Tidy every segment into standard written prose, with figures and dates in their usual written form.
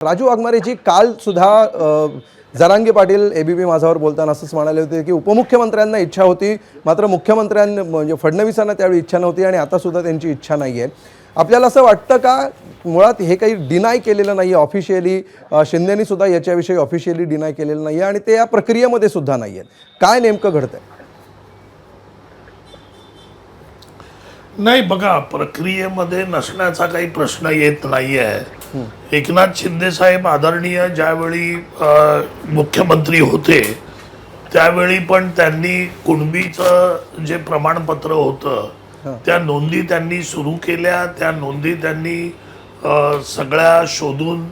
राजू वाघमारेजी काल सुद्धा जरांगे पाटील एबीपी माझावर बोलताना असंच म्हणाले होते की उपमुख्यमंत्र्यांना इच्छा होती, मात्र मुख्यमंत्र्यांना म्हणजे फडणवीसांना त्यावेळी इच्छा नव्हती आणि आता सुद्धा त्यांची इच्छा नाही आहे. आपल्याला असं वाटतं का मुळात हे काही डिनाय केलेलं नाही आहे ऑफिशियली, शिंदेनी सुद्धा याच्याविषयी ऑफिशियली डिनाय केलेलं नाही आहे आणि ते या प्रक्रियेमध्ये सुद्धा नाही आहेत, काय नेमकं घडतंय? नाही बघा, प्रक्रियेमध्ये नसण्याचा काही प्रश्न येत नाहीये. एकनाथ शिंदे साहेब आदरणीय ज्यावेळी मुख्यमंत्री होते त्यावेळी पण त्यांनी कुणबीचं जे प्रमाणपत्र होतं त्या नोंदी त्यांनी सुरू केल्या. त्या नोंदी त्यांनी सगळ्या शोधून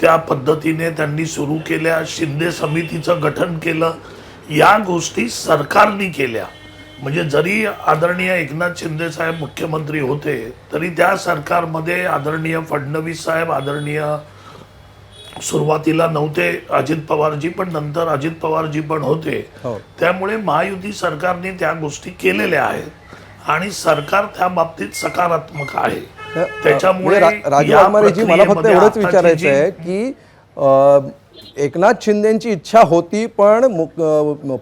त्या पद्धतीने त्यांनी सुरू केल्या. शिंदे समितीचं गठन केलं. या गोष्टी सरकारने केल्या. म्हणजे जरी आदरणीय एकनाथ शिंदे साहेब मुख्यमंत्री होते तरी त्या सरकारमध्ये आदरणीय फडणवीस साहेब आदरणीय सुरुवातीला नव्हते अजित पवारजी, पण नंतर अजित पवारजी पण होते. त्यामुळे महायुती सरकारने त्या गोष्टी केलेल्या आहेत आणि सरकार त्या बाबतीत सकारात्मक आहे. त्याच्यामुळे राजू वाघमारेजी, मला फक्त एवढंच विचारायचं आहे की एकनाथ शिंदेची इच्छा होती पण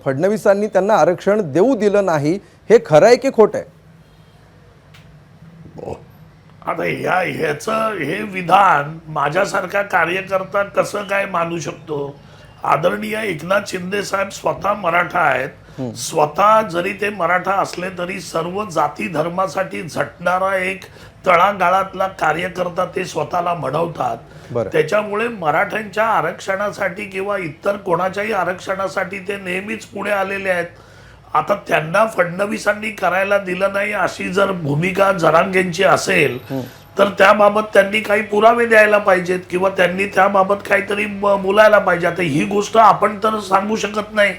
फडणवीसांनी त्यांना आरक्षण देऊ दिलं नाही, हे खरं आहे की खोटं आहे? आता ह्याचं हे विधान माझ्यासारखा कार्यकर्ता कसं काय मानू शकतो? आदरणीय एकनाथ शिंदे साहेब स्वतः मराठा आहेत. स्वतः जरी ते मराठा असले तरी सर्व जाती धर्मासाठी झटणारा एक तळागाळातला कार्यकर्ता ते स्वतःला म्हणवतात. त्याच्यामुळे मराठ्यांच्या आरक्षणासाठी किंवा इतर कोणाच्याही आरक्षणासाठी ते नेहमीच पुढे आलेले आहेत. आता त्यांना फडणवीसांनी करायला दिलं नाही अशी जर भूमिका जरांगेंची असेल तर त्याबाबत त्यांनी काही पुरावे द्यायला पाहिजेत किंवा त्यांनी त्याबाबत काहीतरी बोलायला पाहिजे. आता ही गोष्ट आपण तर सांगू शकत नाही.